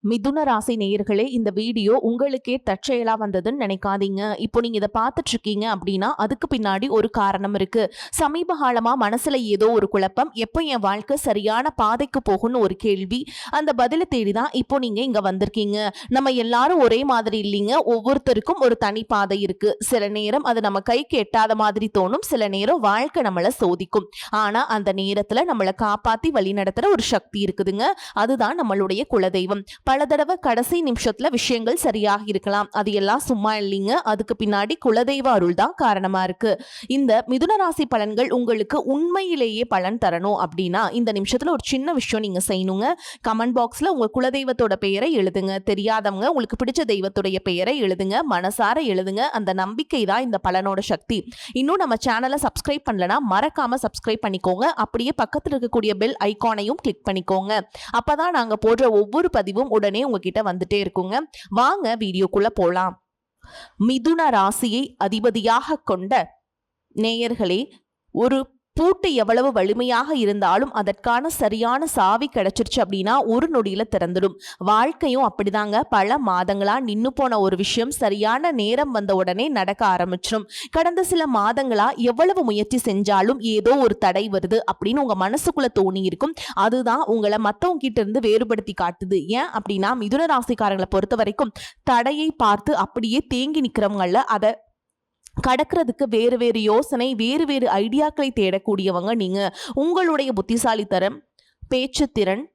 மிதுன ராசி நேயர்களே, இந்த வீடியோ உங்களுக்கே தற்செயலா வந்ததுன்னு நினைக்காதீங்க. இப்போ நீங்க இதை பார்த்துட்டு இருக்கீங்க அப்படின்னா அதுக்கு பின்னாடி ஒரு காரணம் இருக்கு. சமீப காலமா மனசுல ஏதோ ஒரு குழப்பம், எப்போ என் வாழ்க்கை சரியான பாதைக்கு போகும்னு ஒரு கேள்வி. அந்த பதிலை தேடிதான் இப்போ நீங்க இங்க வந்திருக்கீங்க. நம்ம எல்லாரும் ஒரே மாதிரி இல்லைங்க. ஒவ்வொருத்தருக்கும் ஒரு தனி பாதை இருக்கு. சில நேரம் அது நம்ம கைக்கு எட்டாத மாதிரி தோணும், சில நேரம் வாழ்க்கை நம்மளை சோதிக்கும். ஆனா அந்த நேரத்துல நம்மளை காப்பாத்தி வழி நடத்துற ஒரு சக்தி இருக்குதுங்க. அதுதான் நம்மளுடைய குலதெய்வம். பல தடவை கடைசி நிமிஷத்துல விஷயங்கள் சரியாக இருக்கலாம், அது எல்லாம் சும்மா இல்லைங்க. அதுக்கு பின்னாடி குலதெய்வ அருள் தான் காரணமா இருக்கு. இந்த மிதுன ராசி பலன்கள் உங்களுக்கு உண்மையிலேயே பலன் தரணும் அப்படின்னா இந்த நிமிஷத்துல ஒரு சின்ன விஷயம் நீங்க செய்யணுங்க. கமெண்ட் பாக்ஸ்ல உங்க குலதெய்வத்தோட பெயரை எழுதுங்க. தெரியாதவங்க உங்களுக்கு பிடிச்ச தெய்வத்துடைய பெயரை எழுதுங்க, மனசார எழுதுங்க. அந்த நம்பிக்கை தான் இந்த பலனோட சக்தி. இன்னும் நம்ம சேனலை சப்ஸ்கிரைப் பண்ணலனா மறக்காம சப்ஸ்கிரைப் பண்ணிக்கோங்க. அப்படியே பக்கத்தில் இருக்கக்கூடிய பெல் ஐகானையும் கிளிக் பண்ணிக்கோங்க. அப்பதான் நாங்க போடுற ஒவ்வொரு பதிவும் உடனே உங்ககிட்ட வந்துட்டே இருக்குங்க. வாங்க வீடியோக்குள்ள போலாம். மிதுன ராசியை அதிபதியாக கொண்ட நேயர்களே, ஒரு பூட்டு எவ்வளவு வலிமையாக இருந்தாலும் அதற்கான சரியான சாவி கிடைச்சிருச்சு அப்படின்னா ஒரு நொடியில திறந்துடும். வாழ்க்கையும் அப்படிதாங்க. பல மாதங்களா நின்னு போன ஒரு விஷயம் சரியான நேரம் வந்த உடனே நடக்க ஆரம்பிச்சிடும். கடந்த சில மாதங்களா எவ்வளவு முயற்சி செஞ்சாலும் ஏதோ ஒரு தடை வருது அப்படின்னு உங்க மனசுக்குள்ள தோணி இருக்கும். அதுதான் உங்களை மத்தவங்க கிட்ட இருந்து வேறுபடுத்தி காட்டுது. ஏன் அப்படின்னா மிதுன ராசிக்காரங்களை பொறுத்த வரைக்கும் தடையை பார்த்து அப்படியே தேங்கி நிக்கிறவங்கள அதை கடக்கிறதுக்கு வேறு வேறு யோசனை, வேறு வேறு ஐடியாக்களை தேடக்கூடியவங்க நீங்க. உங்களுடைய புத்திசாலித்தனம், பேச்சு திறன்,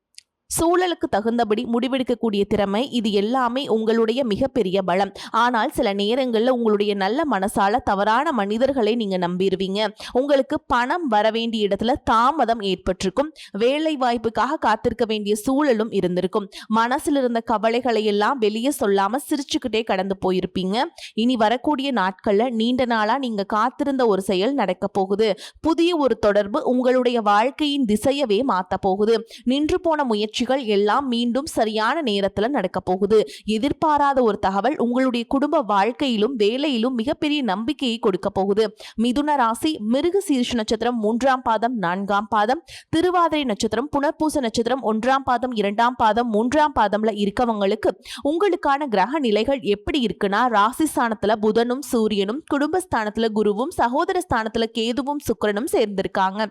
சூழலுக்கு தகுந்தபடி முடிவெடுக்கக்கூடிய திறமை, இது எல்லாமே உங்களுடைய மிகப்பெரிய பலம். ஆனால் சில நேரங்களில் உங்களுடைய நல்ல மனசால தவறான மனிதர்களை நீங்க நம்பிடுவீங்க. உங்களுக்கு பணம் வர வேண்டிய இடத்துல தாமதம் ஏற்பட்டிருக்கும். வேலை வாய்ப்புக்காக காத்திருக்க வேண்டிய சூழலும் இருந்திருக்கும். மனசில் இருந்த கவலைகளை எல்லாம் வெளியே சொல்லாம சிரிச்சுக்கிட்டே கடந்து போயிருப்பீங்க. இனி வரக்கூடிய நாட்கள்ல நீண்ட நாளா நீங்க காத்திருந்த ஒரு செயல் நடக்க போகுது. புதிய ஒரு தொடர்பு உங்களுடைய வாழ்க்கையின் திசையவே மாத்த போகுது. நின்று போன முயற்சி எல்லாம் மீண்டும் சரியான நேரத்துல நடக்க போகுது. எதிர்பாராத ஒரு தகவல் உங்களுடைய குடும்ப வாழ்க்கையிலும் வேலையிலும் மிகப்பெரிய நம்பிக்கையை கொடுக்க போகுது. மிதுன ராசி மிருக சீரிஷ நட்சத்திரம் 3ஆம் பாதம் 4ஆம் பாதம், திருவாதிரை நட்சத்திரம் புனர்பூச நட்சத்திரம் 1ஆம் பாதம் 2ஆம் பாதம் 3ஆம் பாதம்ல இருக்கவங்களுக்கு உங்களுக்கான கிரக நிலைகள் எப்படி இருக்குன்னா, ராசி ஸ்தானத்துல புதனும் சூரியனும், குடும்பஸ்தானத்துல குருவும், சகோதர ஸ்தானத்துல கேதுவும் சுக்கிரனும் சேர்ந்திருக்காங்க.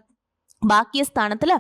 பாக்கியஸ்தானத்துல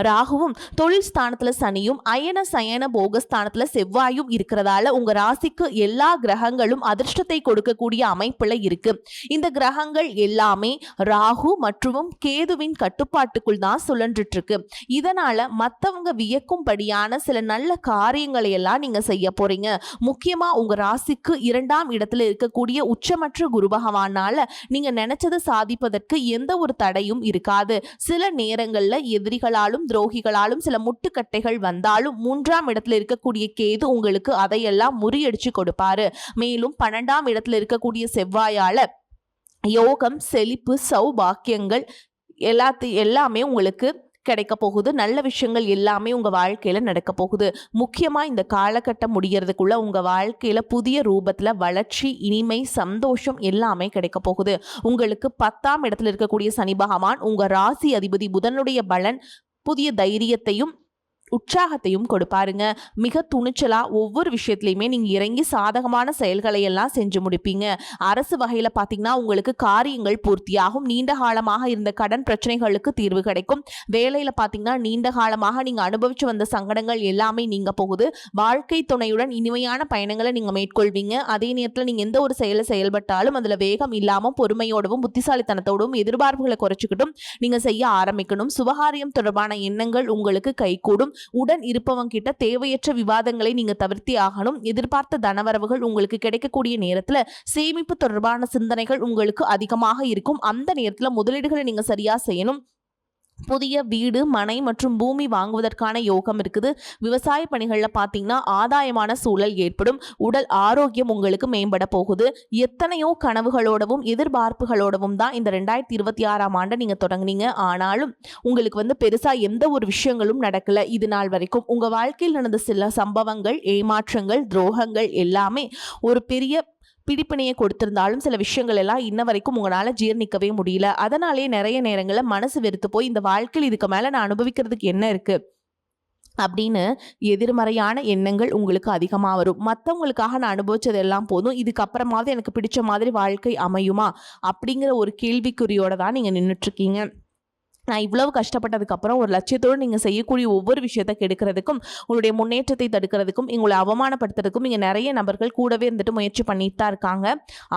ராகுவும், தொழில் ஸ்தானத்துல சனியும், அயன சயன போகஸ்தானத்துல செவ்வாயும் இருக்கிறதால உங்க ராசிக்கு எல்லா கிரகங்களும் அதிர்ஷ்டத்தை கொடுக்கக்கூடிய அமைப்புல இருக்கு. இந்த கிரகங்கள் எல்லாமே ராகு மற்றும் கேதுவின் கட்டுப்பாட்டுக்குள் தான் சுழன்றுட்டு இருக்கு. இதனால மத்தவங்க வியக்கும்படியான சில நல்ல காரியங்களை எல்லாம் நீங்க செய்ய போறீங்க. முக்கியமா உங்க ராசிக்கு 2ஆம் இடத்துல இருக்கக்கூடிய உச்சமற்ற குரு பகவானால நீங்க நினைச்சதை சாதிப்பதற்கு எந்த ஒரு தடையும் இருக்காது. சில நேரங்கள்ல எதிரிகளாலும் துரோகிகளாலும் சில முட்டுக்கட்டைகள் வந்தாலும் 3ஆம் இடத்துல இருக்கக்கூடிய கேது உங்களுக்கு அதையெல்லாம் முறியடிச்சு கொடுப்பாரு. மேலும் 12ஆம் இடத்துல இருக்கக்கூடிய செவ்வாயால யோகம், செழிப்பு, சௌபாக்கியங்கள் எல்லாமே உங்களுக்கு கிடைக்க போகுது. நல்ல விஷயங்கள் எல்லாமே உங்க வாழ்க்கையில நடக்க போகுது. முக்கியமா இந்த காலகட்டம் முடியறதுக்குள்ள உங்க வாழ்க்கையில புதிய ரூபத்துல வளர்ச்சி, இனிமை, சந்தோஷம் எல்லாமே கிடைக்க போகுது. உங்களுக்கு 10ஆம் இடத்துல இருக்கக்கூடிய சனி பகவான் உங்க ராசி அதிபதி புதனுடைய பலன் புதிய தைரியத்தையும் உற்சாகத்தையும் கொடுப்பாருங்க. மிக துணிச்சலா ஒவ்வொரு விஷயத்திலையுமே நீங்க இறங்கி சாதகமான செயல்களை எல்லாம் செஞ்சு முடிப்பீங்க. அரசு வகையில பாத்தீங்கன்னா உங்களுக்கு காரியங்கள் பூர்த்தியாகும். நீண்ட காலமாக இருந்த கடன் பிரச்சனைகளுக்கு தீர்வு கிடைக்கும். வேலையில பாத்தீங்கன்னா நீண்ட காலமாக நீங்க அனுபவிச்சு வந்த சங்கடங்கள் எல்லாமே நீங்க போகுது. வாழ்க்கை துணையுடன் இனிமையான பயணங்களை நீங்க மேற்கொள்வீங்க. அதே நேரத்தில் நீங்க எந்த ஒரு செயலை செயல்பட்டாலும் அதுல வேகம் இல்லாம பொறுமையோடவும் புத்திசாலித்தனத்தோடும் எதிர்பார்ப்புகளை குறைச்சிக்கிட்டும் நீங்க செய்ய ஆரம்பிக்கணும். சுபகாரியம் தொடர்பான எண்ணங்கள் உங்களுக்கு கைகூடும். உடன் இருப்பவங்க கிட்ட தேவையற்ற விவாதங்களை நீங்க தவிர்த்தி ஆகணும். எதிர்பார்த்த தனவரவுகள் உங்களுக்கு கிடைக்கக்கூடிய நேரத்துல சேமிப்பு தொடர்பான சிந்தனைகள் உங்களுக்கு அதிகமாக இருக்கும். அந்த நேரத்துல முதலீடுகளை நீங்க சரியா செய்யணும். புதிய வீடு, மனை மற்றும் பூமி வாங்குவதற்கான யோகம் இருக்குது. விவசாய பணிகளில் பார்த்தீங்கன்னா ஆதாயமான சூழல் ஏற்படும். உடல் ஆரோக்கியம் உங்களுக்கு மேம்பட போகுது. எத்தனையோ கனவுகளோடவும் எதிர்பார்ப்புகளோடவும் தான் இந்த 2026ஆம் ஆண்டை நீங்க தொடங்குனீங்க. ஆனாலும் உங்களுக்கு பெருசா எந்த ஒரு விஷயங்களும் நடக்கல. இது நாள் வரைக்கும் உங்க வாழ்க்கையில் நடந்த சில சம்பவங்கள், ஏமாற்றங்கள், துரோகங்கள் எல்லாமே ஒரு பெரிய பிடிப்பினையை கொடுத்திருந்தாலும் சில விஷயங்கள் எல்லாம் இன்ன வரைக்கும் உங்களால ஜீர்ணிக்கவே முடியல. அதனாலே நிறைய நேரங்களில் மனசு வெறுத்து போய் இந்த வாழ்க்கையில் இதுக்கு மேல நான் அனுபவிக்கிறதுக்கு என்ன இருக்கு, அப்படின்னு எதிர்மறையான எண்ணங்கள் உங்களுக்கு அதிகமாக வரும். மற்றவங்களுக்காக நான் அனுபவிச்சது எல்லாம் போதும், இதுக்கப்புறமாவது எனக்கு பிடிச்ச மாதிரி வாழ்க்கை அமையுமா அப்படிங்கிற ஒரு கேள்விக்குறியோட தான் நீங்கள் நின்றுட்டுருக்கீங்க. நான் இவ்வளவு கஷ்டப்பட்டதுக்கப்புறம் ஒரு லட்சியத்தோடு நீங்கள் செய்யக்கூடிய ஒவ்வொரு விஷயத்தை கெடுக்கிறதுக்கும், உங்களுடைய முன்னேற்றத்தை தடுக்கிறதுக்கும், உங்களை அவமானப்படுத்துறதுக்கும் இங்கே நிறைய நபர்கள் கூடவே இருந்துட்டு முயற்சி பண்ணிட்டு தான் இருக்காங்க.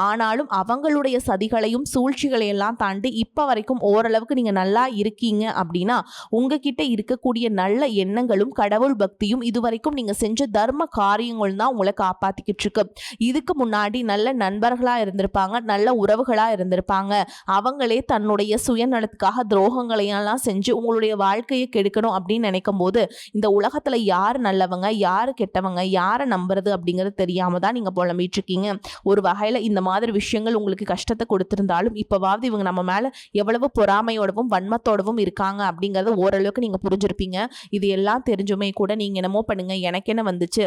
ஆனாலும் அவங்களுடைய சதிகளையும் சூழ்ச்சிகளையெல்லாம் தாண்டி இப்போ வரைக்கும் ஓரளவுக்கு நீங்கள் நல்லா இருக்கீங்க அப்படின்னா, உங்ககிட்ட இருக்கக்கூடிய நல்ல எண்ணங்களும் கடவுள் பக்தியும் இதுவரைக்கும் நீங்கள் செஞ்ச தர்ம காரியங்கள் தான் உங்களை காப்பாற்றிக்கிட்டு இருக்கு. இதுக்கு முன்னாடி நல்ல நண்பர்களாக இருந்திருப்பாங்க, நல்ல உறவுகளாக இருந்திருப்பாங்க. அவங்களே தன்னுடைய சுயநலத்துக்காக துரோகங்கள் எல்லாம் செஞ்சு உங்களுடைய வாழ்க்கையை கெடுக்கணும் அப்படின்னு நினைக்கும் போது, இந்த உலகத்துல யார் நல்லவங்க யார் கெட்டவங்க யாரை நம்புறது அப்படிங்கிறது தெரியாம தான் நீங்க புலம்பிட்டு இருக்கீங்க. ஒரு வகையில இந்த மாதிரி விஷயங்கள் உங்களுக்கு கஷ்டத்தை கொடுத்திருந்தாலும் இப்பவாவது இவங்க நம்ம மேல எவ்வளவு பொறாமையோடவும் வன்மத்தோடவும் இருக்காங்க அப்படிங்கறத ஓரளவுக்கு நீங்க புரிஞ்சிருப்பீங்க. இது எல்லாம் தெரிஞ்சுமே கூட நீங்க என்னமோ பண்ணுங்க, எனக்கு என்ன வந்துச்சு,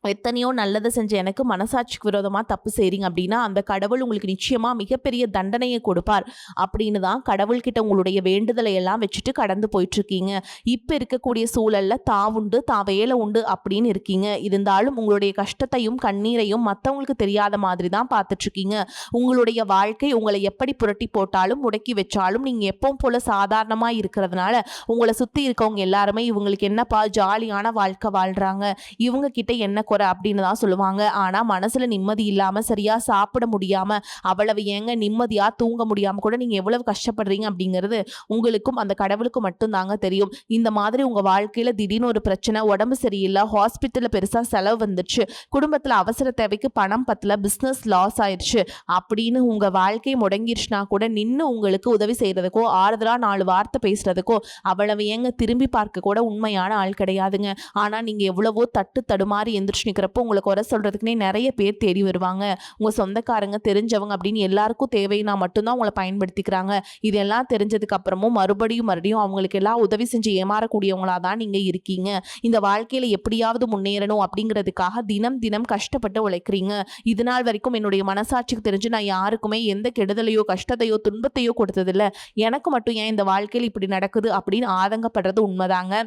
எத்தனையோ நல்லதை செஞ்ச எனக்கு மனசாட்சிக்கு விரோதமாக தப்பு செய்கிறீங்க அப்படின்னா அந்த கடவுள் உங்களுக்கு நிச்சயமாக மிகப்பெரிய தண்டனையை கொடுப்பார் அப்படின்னு தான் கடவுள்கிட்ட உங்களுடைய வேண்டுதலை எல்லாம் வச்சுட்டு கடந்து போயிட்டுருக்கீங்க. இப்போ இருக்கக்கூடிய சூழலில் தான் உண்டு தான் வேலை உண்டு அப்படின்னு இருக்கீங்க. இருந்தாலும் உங்களுடைய கஷ்டத்தையும் கண்ணீரையும் மற்றவங்களுக்கு தெரியாத மாதிரி தான் பார்த்துட்ருக்கீங்க. உங்களுடைய வாழ்க்கை உங்களை எப்படி புரட்டி போட்டாலும் முடக்கி வச்சாலும் நீங்கள் எப்பவும் போல் சாதாரணமாக இருக்கிறதுனால உங்களை சுற்றி இருக்கவங்க எல்லாருமே இவங்களுக்கு என்னப்பா ஜாலியான வாழ்க்கை வாழ்கிறாங்க, இவங்க கிட்ட என்ன குறை அப்படின்னு தான் சொல்லுவாங்க. ஆனா மனசுல நிம்மதி இல்லாம சரியா சாப்பிட முடியாம அவ்வளவு ஏங்க நிம்மதியா தூங்க முடியாம கூட நீங்க எவ்வளவு கஷ்டப்படுறீங்க அப்படிங்கிறது உங்களுக்கும் அந்த கடவுளுக்கும் மட்டும் தாங்க தெரியும். இந்த மாதிரி உங்க வாழ்க்கையில திடீர்னு ஒரு பிரச்சனை, உடம்பு சரியில்லை, ஹாஸ்பிட்டல்ல பெருசா செலவு வந்துருச்சு, குடும்பத்துல அவசர தேவைக்கு பணம் பத்தல, பிசினஸ் லாஸ் ஆயிடுச்சு அப்படின்னு உங்க வாழ்க்கை முடங்கிருச்சுனா கூட நின்று உங்களுக்கு உதவி செய்யறதுக்கோ ஆறுதலா 4 வார்த்தை பேசுறதுக்கோ அவ்வளவு ஏங்க திரும்பி பார்க்க கூட உண்மையான ஆள் கிடையாதுங்க. ஆனா நீங்க எவ்வளவோ தட்டு தடுமாறி எந்திரிச்சு நிற்கிறப்போ உங்களுக்கு குறை சொல்றதுக்குன்னே நிறைய பேர் தேடி வருவாங்க. உங்க சொந்தக்காரங்க தெரிஞ்சவங்க அப்படின்னு எல்லாருக்கும் தேவைன்னா மட்டும்தான் உங்களை பயன்படுத்திக்கிறாங்க. இதெல்லாம் தெரிஞ்சதுக்கு அப்புறமும் மறுபடியும் அவங்களுக்கு எல்லாம் உதவி செஞ்சு ஏமாறக்கூடியவங்களா தான் நீங்க இருக்கீங்க. இந்த வாழ்க்கையில எப்படியாவது முன்னேறணும் அப்படிங்கிறதுக்காக தினம் தினம் கஷ்டப்பட்டு உழைக்கிறீங்க. இது நாள் வரைக்கும் என்னுடைய மனசாட்சிக்கு தெரிஞ்சு நான் யாருக்குமே எந்த கெடுதலையோ கஷ்டத்தையோ துன்பத்தையோ கொடுத்ததில்லை, எனக்கு மட்டும் ஏன் இந்த வாழ்க்கையில் இப்படி நடக்குது அப்படின்னு ஆதங்கப்படுறது உண்மைதாங்க.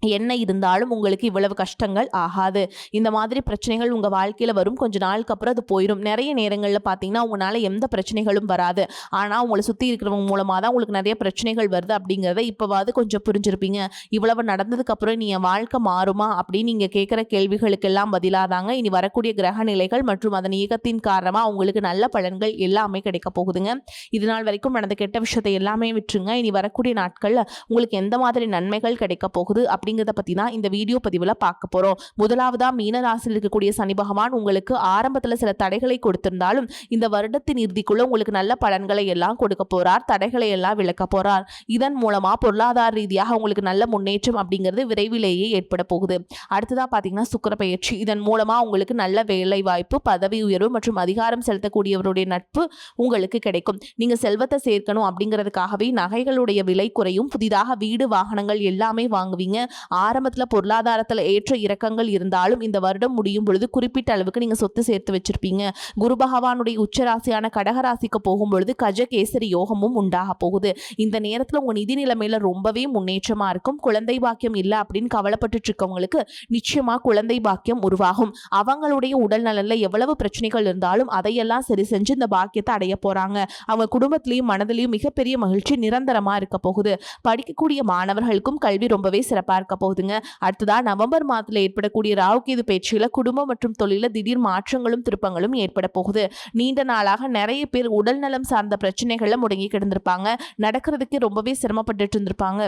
என்ன இருந்தாலும் உங்களுக்கு இவ்வளவு கஷ்டங்கள் ஆகாது. இந்த மாதிரி பிரச்சனைகள் உங்கள் வாழ்க்கையில் வரும், கொஞ்ச நாளுக்கு அப்புறம் அது போயிடும். நிறைய நேரங்களில் பார்த்தீங்கன்னா உங்களால் எந்த பிரச்சனைகளும் வராது, ஆனால் உங்களை சுற்றி இருக்கிறவங்க மூலமாக தான் உங்களுக்கு நிறைய பிரச்சனைகள் வருது அப்படிங்கிறத இப்போவாது கொஞ்சம் புரிஞ்சிருப்பீங்க. இவ்வளவு நடந்ததுக்கப்புறம் நீ என் வாழ்க்கை மாறுமா அப்படின்னு நீங்கள் கேட்குற கேள்விகளுக்கெல்லாம் பதிலாதாங்க இனி வரக்கூடிய கிரக நிலைகள் மற்றும் அதன் இயக்கத்தின் காரணமாக உங்களுக்கு நல்ல பலன்கள் எல்லாமே கிடைக்க போகுதுங்க. இது நாள் வரைக்கும் நடந்த கெட்ட விஷயத்தை எல்லாமே விட்டுருங்க. இனி வரக்கூடிய நாட்களில் உங்களுக்கு எந்த மாதிரி நன்மைகள் கிடைக்க போகுது அப்படிங்கிறத பத்தி தான் இந்த வீடியோ பதிவுல பார்க்க போறோம். முதலாவதா மீன ராசியில் இருக்கக்கூடிய சனி பகவான் உங்களுக்கு ஆரம்பத்துல சில தடைகளை கொடுத்திருந்தாலும் இந்த வருடத்தின் இறுதிக்குள்ள உங்களுக்கு நல்ல பலன்களை எல்லாம் கொடுக்க போறார், தடைகளை எல்லாம் விலக்க போறார். இதன் மூலமா பொருளாதார ரீதியாக உங்களுக்கு நல்ல முன்னேற்றம் அப்படிங்கிறது விரைவிலேயே ஏற்பட போகுது. அடுத்ததா பாத்தீங்கன்னா சுக்கிர பயிற்சி. இதன் மூலமா உங்களுக்கு நல்ல வேலை வாய்ப்பு, பதவி உயர்வு மற்றும் அதிகாரம் செலுத்தக்கூடியவருடைய நட்பு உங்களுக்கு கிடைக்கும். நீங்க செல்வத்தை சேர்க்கணும் அப்படிங்கிறதுக்காகவே நகைகளுடைய விலை குறையும், புதிதாக வீடு வாகனங்கள் எல்லாமே வாங்குவீங்க. ஆரம்பத்தில் பொருளாதாரத்தில் ஏற்ற இறக்கங்கள் இருந்தாலும் இந்த வருடம் முடியும் பொழுது குறிப்பிட்ட அளவுக்கு நீங்கள் சொத்து சேர்த்து வச்சிருப்பீங்க. குரு பகவானுடைய உச்சராசியான கடகராசிக்கு போகும்பொழுது கஜகேசரி யோகமும் உண்டாக போகுது. இந்த நேரத்தில் உங்கள் நிதி நிலைமையில ரொம்பவே முன்னேற்றமாக இருக்கும். குழந்தை பாக்கியம் இல்லை அப்படின்னு கவலைப்பட்டு இருக்கவங்களுக்கு நிச்சயமாக குழந்தை பாக்கியம் உருவாகும். அவங்களுடைய உடல் நலனில் எவ்வளவு பிரச்சனைகள் இருந்தாலும் அதையெல்லாம் சரி செஞ்சு இந்த பாக்கியத்தை அடைய போறாங்க. அவங்க குடும்பத்திலையும் மனதிலையும் மிகப்பெரிய மகிழ்ச்சி நிரந்தரமாக இருக்க போகுது. படிக்கக்கூடிய மாணவர்களுக்கும் கல்வி ரொம்பவே சிறப்பாக இருக்க போகுதுங்க. அடுத்ததா நவம்பர் மாதத்தில் ஏற்படக்கூடிய ராகுகேது பயிற்சியில குடும்பம் மற்றும் தொழில திடீர் மாற்றங்களும் திருப்பங்களும் ஏற்பட போகுது. நீண்ட நாளாக நிறைய பேர் உடல் நலம் சார்ந்த பிரச்சனைகள்ல முடங்கி கிடந்திருப்பாங்க, நடக்கிறதுக்கு ரொம்பவே சிரமப்பட்டு இருந்திருப்பாங்க.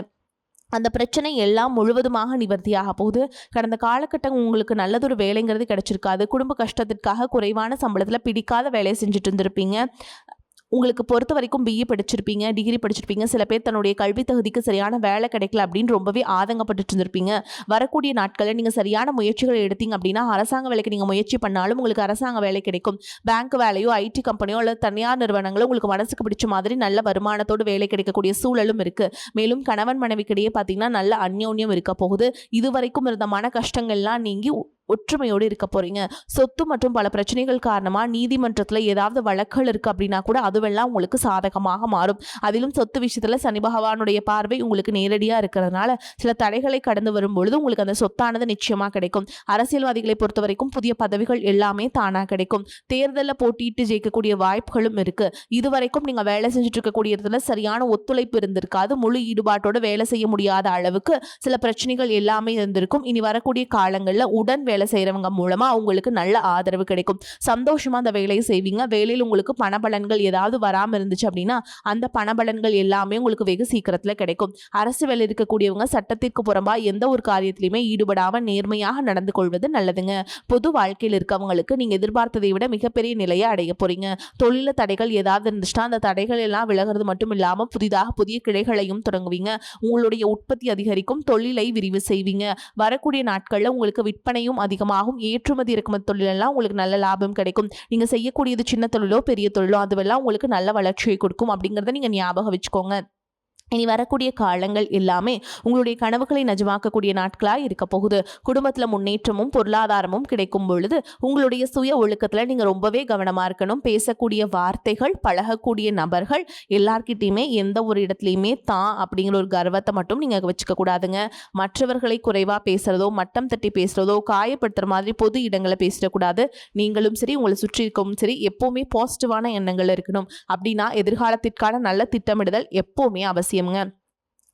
அந்த பிரச்சனை எல்லாம் முழுவதுமாக நிவர்த்தியாக போகுது. கடந்த காலகட்டம் உங்களுக்கு நல்லதொரு வேலைங்கிறது கிடைச்சிருக்காது. குடும்ப கஷ்டத்திற்காக குறைவான சம்பளத்தில் பிடிக்காத வேலையை செஞ்சுட்டு இருந்திருப்பீங்க. உங்களுக்கு பொறுத்த வரைக்கும் பிஇ படிச்சிருப்பீங்க, டிகிரி படிச்சிருப்பீங்க. சில பேர் தன்னுடைய கல்வி தகுதிக்கு சரியான வேலை கிடைக்கல அப்படின்னு ரொம்பவே ஆதங்கப்பட்டு இருந்திருப்பீங்க. வரக்கூடிய நாட்களில் நீங்கள் சரியான முயற்சிகள் எடுத்தீங்க அப்படின்னா அரசாங்க வேலைக்கு நீங்கள் முயற்சி பண்ணாலும் உங்களுக்கு அரசாங்க வேலை கிடைக்கும். பேங்க் வேலையோ, ஐடி கம்பெனியோ அல்லது தனியார் நிறுவனங்களோ உங்களுக்கு மனசுக்கு பிடிச்ச மாதிரி நல்ல வருமானத்தோடு வேலை கிடைக்கக்கூடிய சூழலும் இருக்கு. மேலும் கணவன் மனைவிக்கிடையே பார்த்தீங்கன்னா நல்ல அந்யோன்யம் இருக்க போகுது. இதுவரைக்கும் இருந்த மன கஷ்டங்கள்லாம் நீங்கி ஒற்றுமையோடு இருக்க போறீங்க. சொத்து மற்றும் பல பிரச்சனைகள் காரணமா நீதிமன்றத்துல ஏதாவது வழக்குகள் இருக்கு அப்படின்னா கூட அதுவெல்லாம் உங்களுக்கு சாதகமாக மாறும். அதிலும் சொத்து விஷயத்துல சனி பகவானுடைய பார்வை உங்களுக்கு நேரடியா இருக்கிறதுனால சில தடைகளை கடந்து வரும்பொழுது உங்களுக்கு அந்த சொத்தானது நிச்சயமா கிடைக்கும். அரசியல்வாதிகளை பொறுத்த வரைக்கும் புதிய பதவிகள் எல்லாமே தானா கிடைக்கும். தேர்தலில் போட்டியிட்டு ஜெயிக்கக்கூடிய வாய்ப்புகளும் இருக்கு. இதுவரைக்கும் நீங்க வேலை செஞ்சுட்டு இருக்கக்கூடிய இடத்துல சரியான ஒத்துழைப்பு இருந்திருக்காது. முழு ஈடுபாட்டோட வேலை செய்ய முடியாத அளவுக்கு சில பிரச்சனைகள் எல்லாமே இருந்திருக்கும். இனி வரக்கூடிய காலங்களில் உடன் வேலை செய்யறவங்க மூலமா உங்களுக்கு நல்ல ஆதரவு கிடைக்கும். சந்தோஷமா அந்த வேலையை செய்வீங்க. வேலையில் உங்களுக்கு பணபலன்கள் ஏதாவது வராமல் இருந்துச்சு அப்படின்னா அந்த பணபலன்கள் எல்லாமே உங்களுக்கு வெகு சீக்கிரத்துல கிடைக்கும். அரசு வேலை இருக்கக்கூடியவங்க சட்டத்திற்கு புறம்பா எந்த ஒரு காரியத்திலையுமே ஈடுபடாம நேர்மையாக நடந்து கொள்வது நல்லதுங்க. பொது வாழ்க்கையில் இருக்கவங்களுக்கு நீங்க எதிர்பார்த்ததை விட மிகப்பெரிய நிலையை அடைய போறீங்க. தொழில தடைகள் ஏதாவது இருந்துச்சுன்னா அந்த தடைகள் எல்லாம் விலகிறது மட்டும் இல்லாம புதிதாக புதிய கிளைகளையும் தொடங்குவீங்க. உங்களுடைய உற்பத்தி அதிகரிக்கும். தொழிலை விரிவு செய்வீங்க. வரக்கூடிய நாட்கள்ல உங்களுக்கு விற்பனையும் அதிகமாகும். ஏற்றுமதி இறக்குமதி தொழிலெல்லாம் உங்களுக்கு நல்ல லாபம் கிடைக்கும். நீங்க செய்யக்கூடியது சின்ன தொழிலோ பெரிய தொழிலோ அதுவெல்லாம் உங்களுக்கு நல்ல வளர்ச்சியை கொடுக்கும் அப்படிங்கறத நீங்க ஞாபகம் வச்சுக்கோங்க. இனி வரக்கூடிய காலங்கள் எல்லாமே உங்களுடைய கனவுகளை நிஜமாக்கக்கூடிய நாட்களாக இருக்க போகுது. குடும்பத்தில் முன்னேற்றமும் பொருளாதாரமும் கிடைக்கும் பொழுது உங்களுடைய சுய ஒழுக்கத்தில் நீங்கள் ரொம்பவே கவனமாக இருக்கணும். பேசக்கூடிய வார்த்தைகள், பழகக்கூடிய நபர்கள் எல்லார்கிட்டையுமே எந்த ஒரு இடத்துலையுமே தான் அப்படிங்கிற ஒரு கர்வத்தை மட்டும் நீங்கள் வச்சுக்க கூடாதுங்க. மற்றவர்களை குறைவாக பேசுகிறதோ, மட்டம் தட்டி பேசுகிறதோ, காயப்படுத்துகிற மாதிரி பொது இடங்களை பேசிடக்கூடாது. நீங்களும் சரி, உங்களை சுற்றி இருக்கவும் சரி, எப்போவுமே பாசிட்டிவான எண்ணங்கள் இருக்கணும். அப்படின்னா எதிர்காலத்திற்கான நல்ல திட்டமிடுதல் எப்போவுமே அவசியம்.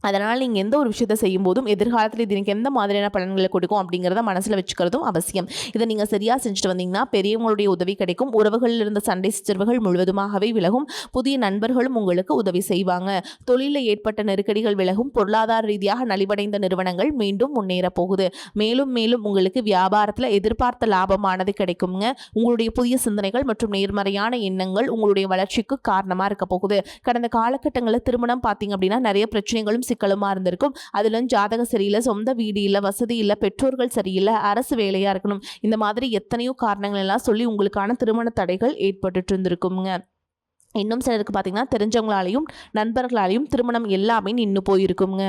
அதனால் நீங்கள் எந்த ஒரு விஷயத்தை செய்யும் போதும் எதிர்காலத்தில் இது எனக்கு எந்த மாதிரியான பலன்களை கொடுக்கும் அப்படிங்கிறத மனசில் வச்சுக்கிறதும் அவசியம். இதை நீங்கள் சரியாக செஞ்சுட்டு வந்தீங்கன்னா பெரியவங்களுடைய உதவி கிடைக்கும். உறவுகளில் இருந்த சண்டை சிற்றரவுகள் முழுவதுமாகவே விலகும். புதிய நண்பர்களும் உங்களுக்கு உதவி செய்வாங்க. தொழிலில் ஏற்பட்ட நெருக்கடிகள் விலகும். பொருளாதார ரீதியாக நலிவடைந்த நிறுவனங்கள் மீண்டும் முன்னேற போகுது. மேலும் மேலும் உங்களுக்கு வியாபாரத்தில் எதிர்பார்த்த லாபமானது கிடைக்குங்க. உங்களுடைய புதிய சிந்தனைகள் மற்றும் நேர்மறையான எண்ணங்கள் உங்களுடைய வளர்ச்சிக்கு காரணமாக இருக்க போகுது. கடந்த காலகட்டங்களில் திருமணம் பார்த்தீங்க அப்படின்னா நிறைய பிரச்சனைகளும் சிக்கலுமா இருந்திருக்கும். அதுல ஜாதகம் சரியில்லை, சொந்த வீடு இல்லை, வசதி இல்லை, பெற்றோர்கள் சரியில்லை, அரசு வேலையா இருக்கணும், இந்த மாதிரி எத்தனையோ காரணங்கள் எல்லாம் சொல்லி உங்களுக்கான திருமண தடைகள் ஏற்பட்டு இருந்திருக்குங்க. இன்னும் சிலருக்கு பார்த்தீங்கன்னா தெரிஞ்சவங்களாலையும் நண்பர்களாலையும் திருமணம் எல்லாமே நின்று போயிருக்குங்க.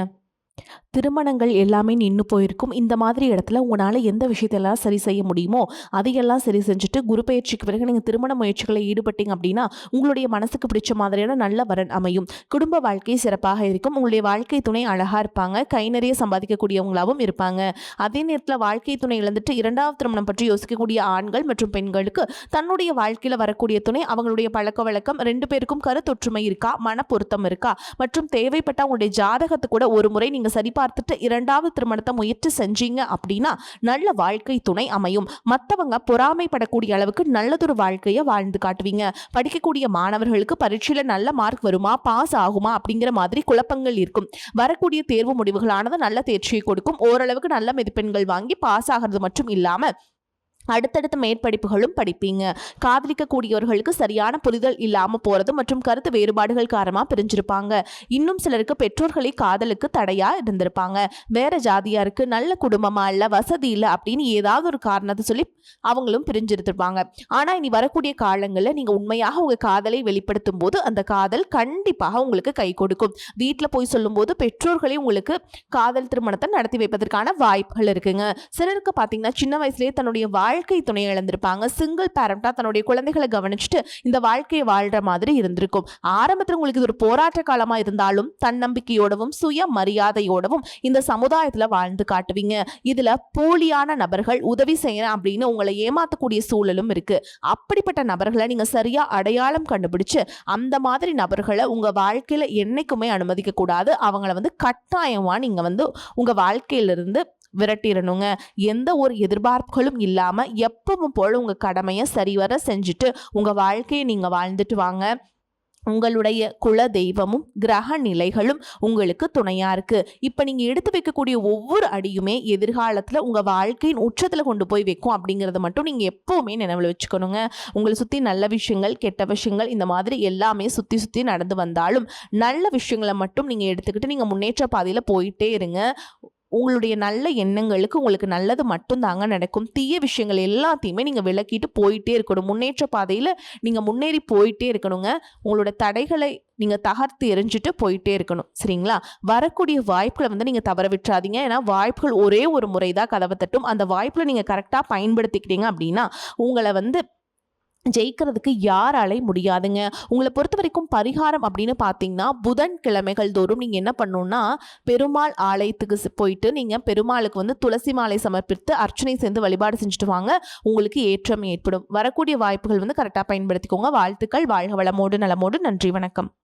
திருமணங்கள் எல்லாமே நின்று போயிருக்கும். இந்த மாதிரி இடத்துல உங்களால் எந்த விஷயத்தெல்லாம் சரி செய்ய முடியுமோ அதையெல்லாம் சரி செஞ்சுட்டு குரு பயிற்சிக்கு பிறகு நீங்கள் திருமண முயற்சிகளை ஈடுபட்டீங்க அப்படின்னா உங்களுடைய மனசுக்கு பிடிச்ச மாதிரியான நல்ல வரன் அமையும். குடும்ப வாழ்க்கை சிறப்பாக இருக்கும். உங்களுடைய வாழ்க்கை துணை அழகாக இருப்பாங்க. கை நிறைய சம்பாதிக்கக்கூடியவங்களாகவும் இருப்பாங்க. அதே நேரத்தில் வாழ்க்கை துணை இழந்துட்டு இரண்டாவது திருமணம் பற்றி யோசிக்கக்கூடிய ஆண்கள் மற்றும் பெண்களுக்கு தன்னுடைய வாழ்க்கையில் வரக்கூடிய துணை, அவங்களுடைய பழக்க வழக்கம், ரெண்டு பேருக்கும் கருத்தொற்றுமை இருக்கா, மன பொருத்தம் இருக்கா மற்றும் தேவைப்பட்ட உங்களுடைய ஜாதகத்தை கூட ஒரு முறை நீங்கள் சரி பார்த்துட்டு இரண்டாவது திருமணத்தை முயற்சி செஞ்சீங்க அப்படின்னா நல்ல வாழ்க்கை துணை அமையும். மற்றவங்க பொறாமைப்படக்கூடிய அளவுக்கு நல்லதொரு வாழ்க்கையை வாழ்ந்து காட்டுவீங்க. படிக்கக்கூடிய மாணவர்களுக்கு பரீட்சையில நல்ல மார்க் வருமா, பாஸ் ஆகுமா அப்படிங்கிற மாதிரி குழப்பங்கள் இருக்கும். வரக்கூடிய தேர்வு முடிவுகளானது நல்ல தேர்ச்சியை கொடுக்கும். ஓரளவுக்கு நல்ல மதிப்பெண்கள் வாங்கி பாஸ் ஆகிறது மட்டும் இல்லாம அடுத்தடுத்த மேற்படிப்புகளும் படிப்பீங்க. காதலிக்கக்கூடியவர்களுக்கு சரியான புரிதல் இல்லாமல் போகிறது மற்றும் கருத்து வேறுபாடுகள் காரணமாக பிரிஞ்சிருப்பாங்க. இன்னும் சிலருக்கு பெற்றோர்களை காதலுக்கு தடையாக இருந்திருப்பாங்க. வேற ஜாதியாக இருக்கு, நல்ல குடும்பமாக இல்லை, வசதி இல்லை அப்படின்னு ஏதாவது ஒரு காரணத்தை சொல்லி அவங்களும் பிரிஞ்சிருந்திருப்பாங்க. ஆனால் இனி வரக்கூடிய காலங்களில் நீங்கள் உண்மையாக உங்கள் காதலை வெளிப்படுத்தும் போது அந்த காதல் கண்டிப்பாக உங்களுக்கு கை கொடுக்கும். வீட்டில் போய் சொல்லும்போது பெற்றோர்களே உங்களுக்கு காதல் திருமணத்தை நடத்தி வைப்பதற்கான வாய்ப்புகள் இருக்குங்க. சிலருக்கு பார்த்தீங்கன்னா சின்ன வயசுலேயே தன்னுடைய வாழ்க்கை துணையை இழந்திருப்பாங்க. சிங்கிள் பேரண்டா தன்னுடைய குழந்தைகளை கவனிச்சுட்டு இந்த வாழ்க்கையை வாழ்ற மாதிரி இருந்திருக்கும். ஆரம்பத்தில் உங்களுக்கு இது ஒரு போராட்ட காலமா இருந்தாலும் தன்னம்பிக்கையோடவும் சுய மரியாதையோடவும் இந்த சமுதாயத்துல வாழ்ந்து காட்டுவீங்க. இதுல போலியான நபர்கள் உதவி செய்யறேன் அப்படின்னு உங்களை ஏமாத்தக்கூடிய சூழலும் இருக்கு. அப்படிப்பட்ட நபர்களை நீங்க சரியா அடையாளம் கண்டுபிடிச்சு அந்த மாதிரி நபர்களை உங்க வாழ்க்கையில என்னைக்குமே அனுமதிக்க கூடாது. அவங்கள கட்டாயமா நீங்க உங்க வாழ்க்கையிலிருந்து விரட்டிடணுங்க. எந்த ஒரு எதிர்பார்ப்புகளும் இல்லாம எப்பவும் போல உங்க கடமையை சரிவர செஞ்சுட்டு உங்க வாழ்க்கையை நீங்க வாழ்ந்துட்டு வாங்க. உங்களுடைய குல தெய்வமும் கிரக நிலைகளும் உங்களுக்கு துணையா இருக்கு. இப்ப நீங்க எடுத்து வைக்கக்கூடிய ஒவ்வொரு அடியுமே எதிர்காலத்துல உங்க வாழ்க்கையின் உச்சத்துல கொண்டு போய் வைக்கும் அப்படிங்கறத மட்டும் நீங்க எப்பவுமே நினைவுல வச்சுக்கணுங்க. உங்களை சுத்தி நல்ல விஷயங்கள், கெட்ட விஷயங்கள் இந்த மாதிரி எல்லாமே சுத்தி சுத்தி நடந்து வந்தாலும் நல்ல விஷயங்களை மட்டும் நீங்க எடுத்துக்கிட்டு நீங்க முன்னேற்ற பாதையில போயிட்டே இருங்க. உங்களுடைய நல்ல எண்ணங்களுக்கு உங்களுக்கு நல்லது மட்டும்தாங்க நடக்கும். தீய விஷயங்கள் எல்லாத்தையுமே நீங்க விலக்கிட்டு போயிட்டே இருக்கணும். முன்னேற்ற பாதையில நீங்க முன்னேறி போயிட்டே இருக்கணுங்க. உங்களோட தடைகளை நீங்க தகர்த்து எறிஞ்சிட்டு போயிட்டே இருக்கணும். சரிங்களா? வரக்கூடிய வாய்ப்புகள வந்து நீங்க தவற விட்டுறாதீங்க. ஏன்னா வாய்ப்புகள் ஒரே ஒரு முறை தான் கதவ தட்டும். அந்த வாய்ப்புல நீங்க கரெக்ட்டா பயன்படுத்திக்கிட்டீங்க அப்படின்னா, உங்கள வந்து ஜெயிக்கிறதுக்கு யாராலயும் முடியாதுங்க. உங்கள பொறுத்தவரைக்கும் பரிகாரம் அப்படின்னு பார்த்தீங்கன்னா, புதன் கிழமைகள் தோறும் நீங்க என்ன பண்ணணும்னா, பெருமாள் ஆலயத்துக்கு போயிட்டு நீங்க பெருமாளுக்கு வந்து துளசி மாலை சமர்ப்பித்து அர்ச்சனை செய்து வழிபாடு செஞ்சுட்டு வாங்க. உங்களுக்கு ஏற்றம் ஏற்படும். வரக்கூடிய வாய்ப்புகள் வந்து கரெக்ட்டா பயன்படுத்திக்கோங்க. வாழ்த்துக்கள். வாழ்க வளமோடு நலமோடு. நன்றி. வணக்கம்.